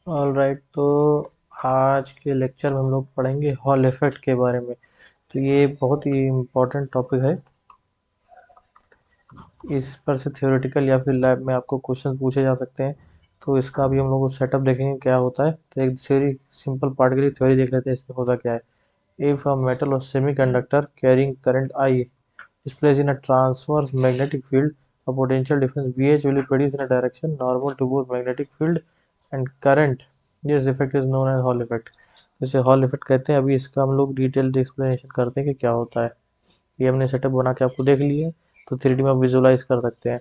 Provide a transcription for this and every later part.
All right, तो आज के लेक्चर में हम लोग पढ़ेंगे हॉल इफेक्ट के बारे में। तो ये बहुत ही इम्पोर्टेंट टॉपिक है। इस पर से थ्योरेटिकल या फिर लैब में आपको क्वेश्चन पूछे जा सकते हैं। तो इसका अभी हम लोग सेटअप देखेंगे क्या होता है। तो एक थ्योरी, सिंपल पार्ट के लिए थ्योरी देख लेते हैं इसमें होता क्या है। इफ अ मेटल और semiconductor carrying current I is placed in a transverse magnetic field, a potential difference VH will be produced in a direction normal to both magnetic field and current. This effect is known as Hall effect. जैसे hall effect कहते हैं। अभी इसका हम लोग detailed explanation करते हैं कि क्या होता है। ये हमने सेटअप बना के आपको देख लिया है, तो 3D में आप विजुलाइज कर सकते हैं।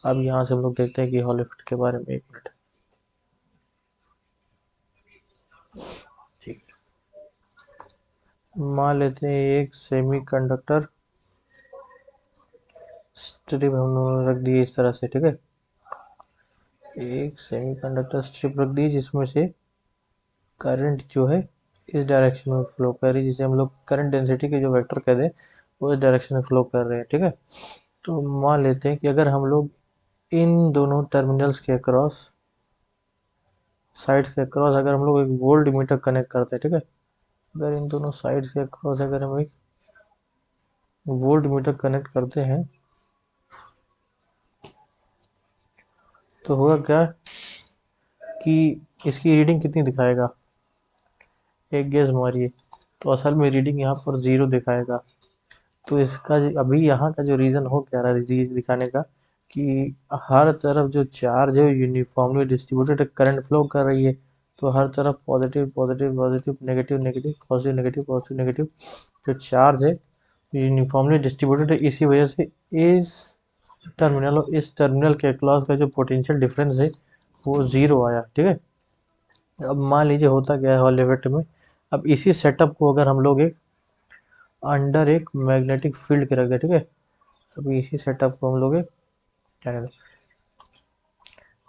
अब यहाँ से हम लोग देखते हैं कि हॉल इफेक्ट के बारे में। एक मिनट। ठीक, मान लेते हैं एक सेमी कंडक्टर स्ट्रिप हम लोगों ने रख दी इस तरह से। ठीक है, एक सेमी कंडक्टर स्ट्रिप रख दी जिसमें से करंट जो है इस डायरेक्शन में फ्लो कर रही है, जिसे हम लोग करंट डेंसिटी के जो वेक्टर कहते हैं वो इस डायरेक्शन में फ्लो कर रहे हैं। ठीक है, तो मान लेते हैं कि अगर हम लोग इन दोनों टर्मिनल्स के अक्रॉस, साइड्स के अक्रॉस अगर हम लोग एक वोल्ट मीटर कनेक्ट करते हैं। ठीक है, अगर इन दोनों साइड्स के अक्रॉस अगर हम एक वोल्ट मीटर कनेक्ट करते हैं तो होगा क्या कि इसकी रीडिंग कितनी दिखाएगा, एक गेस मारिए। तो असल में रीडिंग यहाँ पर जीरो दिखाएगा। तो इसका अभी यहाँ का जो रीज़न हो क्या रहा है दिखाने का, कि हर तरफ जो चार्ज है यूनिफॉर्मली डिस्ट्रीब्यूटेड करंट फ्लो कर रही है। तो हर तरफ positive positive positive, negative negative, positive negative, positive negative जो चार्ज है यूनिफॉर्मली डिस्ट्रीब्यूटेड है। इसी वजह से इस टर्मिनल और इस टर्मिनल के अक्रॉस का जो पोटेंशियल डिफरेंस है वो ज़ीरो आया। ठीक है, अब मान लीजिए होता क्या है हॉल इफेक्ट में। अब इसी सेटअप को अगर हम लोग एक अंडर एक मैग्नेटिक फील्ड के रख दे। ठीक है, अभी इसी सेटअप को हम लोग एक क्या कहते हैं,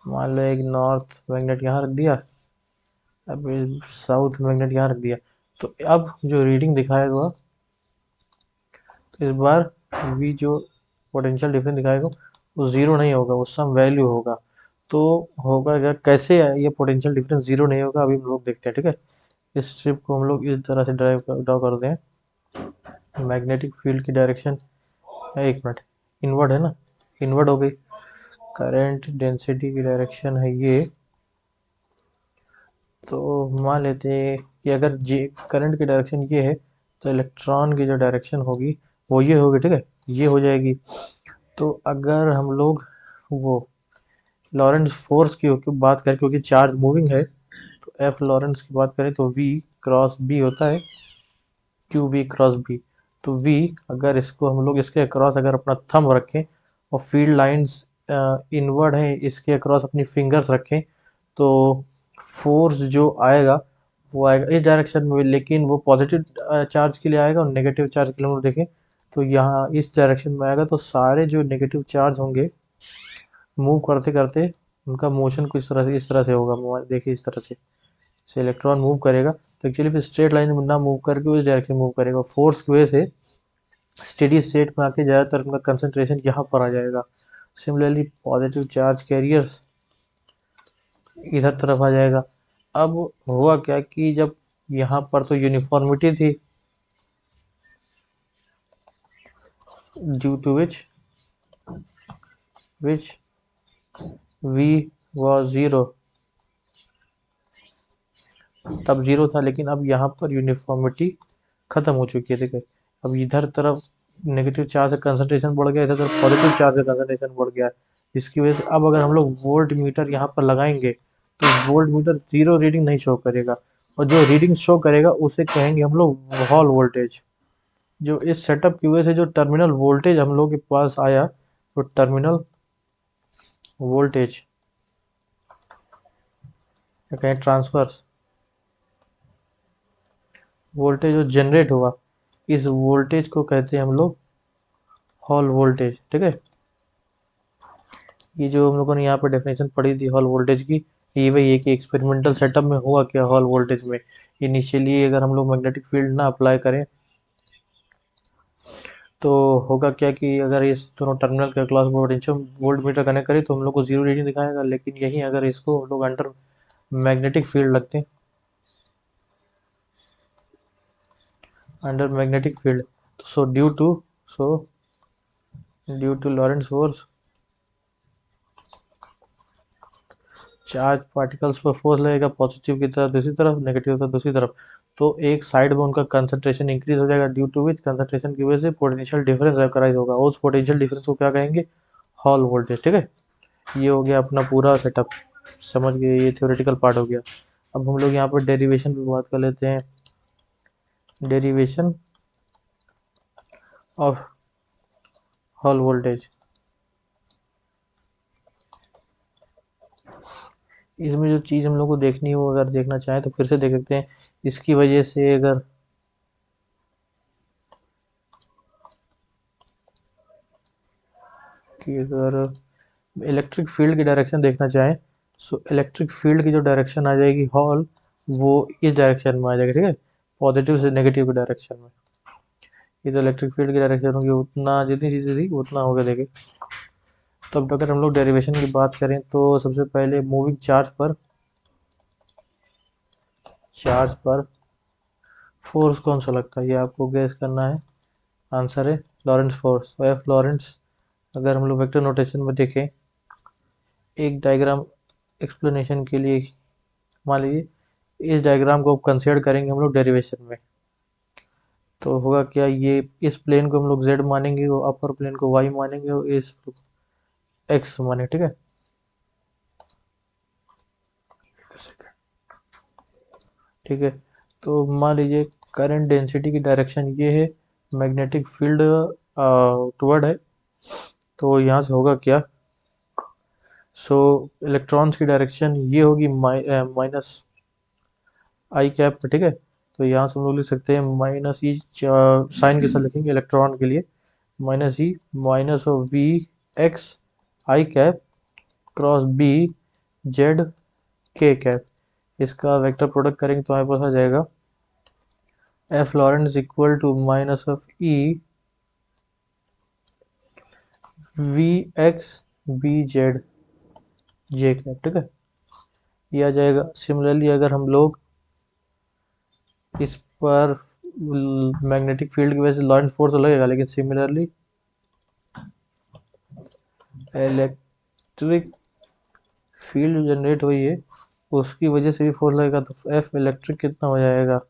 मान लो एक नॉर्थ मैग्नेट यहाँ रख दिया, अब साउथ मैग्नेट यहाँ रख दिया। तो अब जो रीडिंग दिखाएगा, तो इस बार वी जो पोटेंशियल डिफरेंस दिखाएगा वो ज़ीरो नहीं होगा, वो सम वैल्यू होगा। तो होगा क्या, कैसे ये पोटेंशियल डिफरेंस ज़ीरो नहीं होगा अभी हम लोग देखते हैं। ठीक है, इस स्ट्रिप को हम लोग इस तरह से ड्रा करते हैं। मैग्नेटिक फील्ड की डायरेक्शन है, एक मिनट, इनवर्ड है ना, इनवर्ड हो गई। करंट डेंसिटी की डायरेक्शन है ये। तो मान लेते हैं कि अगर जे करंट की डायरेक्शन ये है तो इलेक्ट्रॉन की जो डायरेक्शन होगी वो ये होगी। ठीक है, ये हो जाएगी। तो अगर हम लोग वो लॉरेंस फोर्स की बात करें, क्योंकि चार्ज मूविंग है, तो एफ लॉरेंस की बात करें तो वी क्रॉस बी होता है, क्यू वी क्रॉस बी। तो वी, अगर इसको हम लोग इसके अक्रॉस अगर अपना थंब रखें और फील्ड लाइंस इनवर्ड है इसके अक्रॉस अपनी फिंगर्स रखें, तो फोर्स जो आएगा वो आएगा इस डायरेक्शन में, लेकिन वो पॉजिटिव चार्ज के लिए आएगा और नेगेटिव चार्ज के लिए हम लोग देखें तो यहाँ इस डायरेक्शन में आएगा। तो सारे जो नेगेटिव चार्ज होंगे मूव करते करते उनका मोशन कुछ इस तरह से होगा। देखिए इस तरह से इलेक्ट्रॉन मूव करेगा तो एक्चुअली फिर स्ट्रेट लाइन में ना मूव करके उस डायरेक्शन मूव करेगा। फोर्स की वजह से स्टेडी स्टेट में आके ज़्यादातर उनका कंसंट्रेशन यहाँ पर आ जाएगा। सिमिलरली पॉजिटिव चार्ज कैरियर्स इधर तरफ आ जाएगा। अब हुआ क्या कि जब यहाँ पर तो यूनिफॉर्मिटी थी, due to which we was zero, तब ज़ीरो था, लेकिन अब यहाँ पर यूनिफॉर्मिटी ख़त्म हो चुकी है। देखिए अब इधर तरफ नेगेटिव चार्ज का कंसंट्रेशन बढ़ गया, इधर तरफ पॉजिटिव चार्ज का कंसंट्रेशन बढ़ गया। जिसकी वजह से अब अगर हम लोग वोल्ट मीटर यहाँ पर लगाएंगे तो वोल्ट मीटर जीरो रीडिंग नहीं शो करेगा, और जो रीडिंग शो करेगा उसे कहेंगे हम लोग हॉल वोल्टेज। जो इस सेटअप की वजह से जो टर्मिनल वोल्टेज हम लोग के पास आया, तो टर्मिनल वोल्टेज या कहें ट्रांसफर वोल्टेज जो जनरेट हुआ, इस वोल्टेज को कहते हैं हम लोग हॉल वोल्टेज। ठीक है, ये जो हम लोगों ने यहाँ पर डेफिनेशन पढ़ी थी हॉल वोल्टेज की, ये वही है कि एक्सपेरिमेंटल सेटअप में हुआ क्या हॉल वोल्टेज में। इनिशियली अगर हम लोग मैग्नेटिक फील्ड ना अप्लाई करें तो होगा क्या कि अगर इस दोनों टर्मिनल के across potential voltmeter connect करें तो हम लोग को जीरो रीडिंग दिखाएगा, लेकिन यही अगर इसको हम लोग अंडर मैग्नेटिक फील्ड लगते हैं, under magnetic field. So due to Lorentz force, charge particles पर फोर्स लगेगा, पॉजिटिव की तरफ दूसरी तरफ, नेगेटिव की तरफ दूसरी तरफ। तो एक साइड में उनका कंसंट्रेशन इंक्रीज हो जाएगा, ड्यू टू विच कंसंट्रेशन की वजह से पोटेंशियल डिफरेंस अकराइज होगा। उस पोटेंशियल डिफरेंस को क्या कहेंगे? Hall voltage. ठीक है, ये हो गया अपना पूरा सेटअप, समझ गए? ये थ्योरेटिकल पार्ट हो गया। अब हम लोग यहाँ पर डेरिवेशन पे बात कर लेते हैं। Derivation of hall voltage. इसमें जो चीज़ हम लोग को देखनी हो, अगर देखना चाहें तो फिर से देख सकते हैं। इसकी वजह से अगर इलेक्ट्रिक फील्ड की डायरेक्शन देखना चाहें, सो इलेक्ट्रिक फील्ड की जो डायरेक्शन आ जाएगी हॉल, वो इस डायरेक्शन में आ जाएगी। ठीक है, पॉजिटिव से नेगेटिव की डायरेक्शन में। ये जो इलेक्ट्रिक फील्ड की डायरेक्शन होगी उतना, जितनी चीज़ें थी उतना होगा देखे। तो अब अगर हम लोग डेरिवेशन की बात करें तो सबसे पहले मूविंग चार्ज पर फोर्स कौन सा लगता है, ये आपको गैस करना है। आंसर है लॉरेंस फोर्स, एफ लॉरेंस। अगर हम लोग वेक्टर नोटेशन में देखें, एक डायग्राम एक्सप्लेनेशन के लिए मान लीजिए इस डायग्राम को कंसीडर करेंगे हम लोग डेरिवेशन में, तो होगा क्या, ये इस प्लेन को हम लोग जेड मानेंगे, वो अपर प्लेन को वाई मानेंगे, और इस एक्स माने। ठीक है, ठीक है। तो मान लीजिए करंट डेंसिटी की डायरेक्शन ये है, मैग्नेटिक फील्ड टुवर्ड है, तो यहाँ से होगा क्या, सो इलेक्ट्रॉन्स की डायरेक्शन ये होगी माइनस आई कैप में। ठीक है, तो यहाँ से हम लोग लिख सकते हैं माइनस ई, साइन के साथ लिखेंगे इलेक्ट्रॉन के लिए, minus E minus of V X I cap cross B Z के कैप। इसका वेक्टर प्रोडक्ट करेंगे तो हमारे पास आ जाएगा F Lorentz equal to minus of E V X B Z J cap. ठीक है, ये आ जाएगा। सिमिलरली अगर हम लोग इस पर मैग्नेटिक फील्ड की वजह से लॉरेंस फोर्स तो लगेगा, लेकिन सिमिलरली इलेक्ट्रिक फील्ड जनरेट हुई है उसकी वजह से भी फोर्स लगेगा, तो एफ इलेक्ट्रिक कितना हो जाएगा,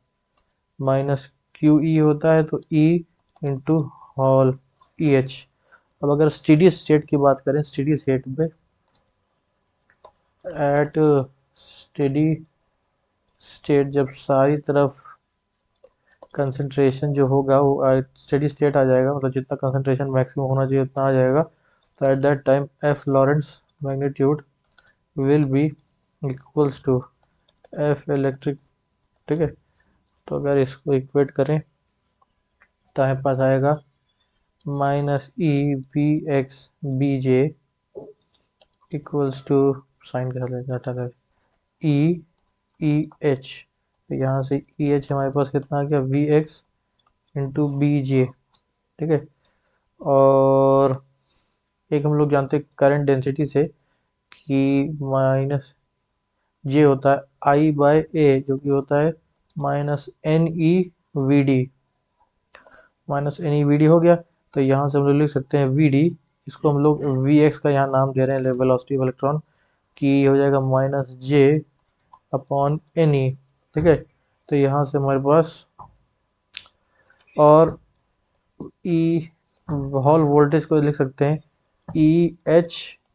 माइनस क्यू ई होता है तो E into hall E H. अब अगर स्टेडी स्टेट की बात करें, स्टेडी स्टेट पे एट स्टेडी स्टेट जब सारी तरफ कंसंट्रेशन जो होगा वो स्टेडी स्टेट आ जाएगा, मतलब जितना कंसंट्रेशन मैक्सिमम होना चाहिए उतना आ जाएगा, तो at that time F Lorentz magnitude will be equals to F electric. ठीक है, तो अगर इसको इक्वेट करें तो हमारे पास आएगा minus E B X B J equals to, sine के साथ हटा कर ई ई एच, तो यहाँ से ई एच हमारे पास कितना आ गया, V X into B J. ठीक है, और एक हम लोग जानते हैं करंट डेंसिटी से कि माइनस जे होता है आई बाय ए, जो कि होता है minus N E V D. Minus N E V D हो गया, तो यहाँ से हम लोग लिख सकते हैं वी डी, इसको हम लोग वी एक्स का यहाँ नाम दे रहे हैं, वेलोसिटी ऑफ इलेक्ट्रॉन की, हो जाएगा minus J upon N E. ठीक है, तो यहाँ से हमारे पास, और ई हॉल वोल्टेज को लिख सकते हैं ई एच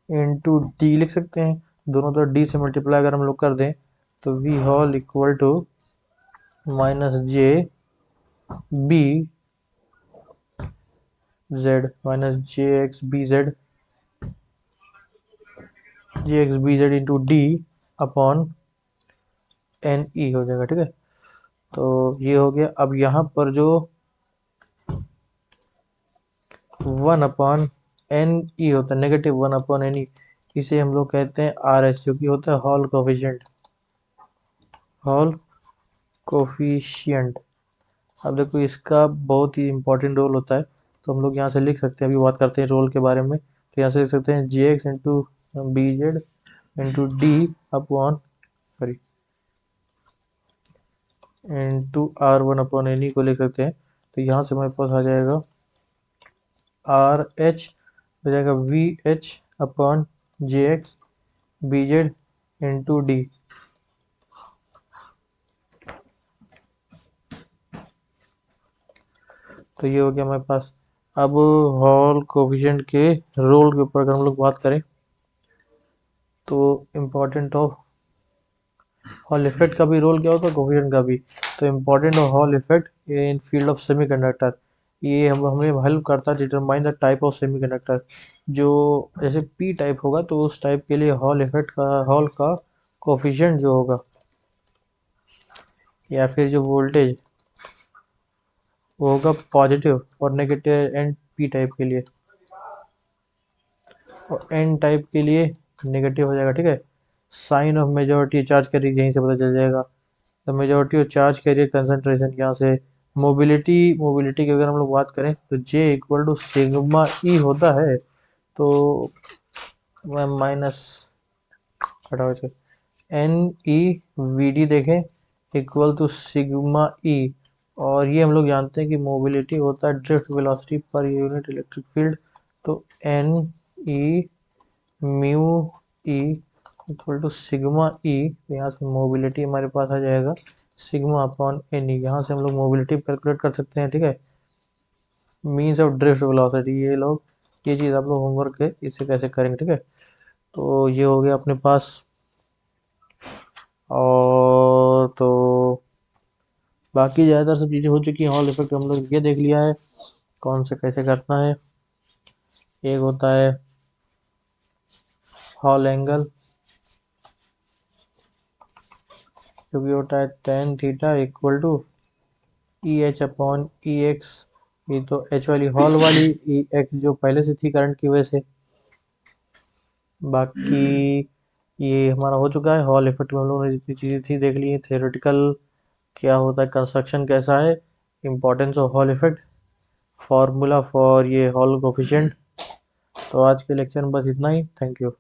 इंटू डी लिख सकते हैं, दोनों तरफ डी से मल्टीप्लाई अगर हम लोग कर दें तो V Hall equal to minus J B Z, minus J X B Z into D upon N E हो जाएगा। ठीक है, तो ये हो गया। अब यहाँ पर जो 1 अपॉन एन ई होता है, -1 अपॉन एन ई, इसे हम लोग कहते हैं आर एच, जो कि होता है हॉल कोफिशियंट। अब देखो इसका बहुत ही इंपॉर्टेंट रोल होता है, तो हम लोग यहाँ से लिख सकते हैं, अभी बात करते हैं रोल के बारे में, तो यहाँ से लिख सकते हैं J X into B Z into D upon sorry N2R1/NE को ले सकते हैं, तो यहाँ से हमारे पास आ जाएगा RH हो जाएगा VH/JX BZ/D। तो ये हो गया हमारे पास। अब हॉल कोफिशिएंट के रोल के ऊपर अगर हम लोग बात करें, तो इम्पोर्टेंट ऑफ हॉल इफेक्ट का भी रोल क्या होता है, कोफिशिएंट का भी। तो important of hall effect in field of semiconductor, ये हमें हेल्प करता है determine the type of semiconductor. जो जैसे पी टाइप होगा तो उस टाइप के लिए हॉल इफेक्ट का, हॉल का कोफिशिएंट जो होगा, या फिर जो वोल्टेज वो होगा पॉजिटिव और नेगेटिव एंड पी टाइप के लिए, और एन टाइप के लिए नेगेटिव हो जाएगा। ठीक है, sign of majority charge carrier यहीं से पता चल जाएगा। The majority of charge carrier concentration यहाँ से। मोबिलिटी की अगर हम लोग बात करें तो जे इक्वल टू सिग्मा ई होता है। तो माइनस हटाओ, एन ई वी डी देखें इक्वल टू सिग्मा ई, और ये हम लोग जानते हैं कि मोबिलिटी होता है ड्रिफ्ट वेलोसिटी पर यूनिट इलेक्ट्रिक फील्ड। तो N E mu E equal to sigma E, यहाँ से मोबिलिटी हमारे पास आ जाएगा सिग्मा अपॉन एन ई। यहाँ से हम लोग मोबिलिटी कैलकुलेट कर सकते हैं। ठीक है, मीन्स ऑफ ड्रिफ्ट वेलोसिटी, ये चीज़ आप लोग होमवर्क है इसे कैसे करेंगे। ठीक है, तो ये हो गया अपने पास। और तो बाकी ज़्यादातर सब चीज़ें हो चुकी हैं। हॉल इफेक्ट हम लोग ये देख लिया है कौन से कैसे करना है। एक होता है हॉल एंगल, जो भी होता है tan theta equal to E H upon E X. ये तो एच वाली हॉल वाली, ई एक्स जो पहले से थी करंट की वजह से। बाकी ये हमारा हो चुका है। हॉल इफेक्ट में हम लोगों ने जितनी चीज़ें थी देख ली है। थियोरेटिकल क्या होता है, कंस्ट्रक्शन कैसा है, importance of hall effect, formula for ये हॉल कोफिशिएंट। तो आज के लेक्चर में बस इतना ही। Thank you.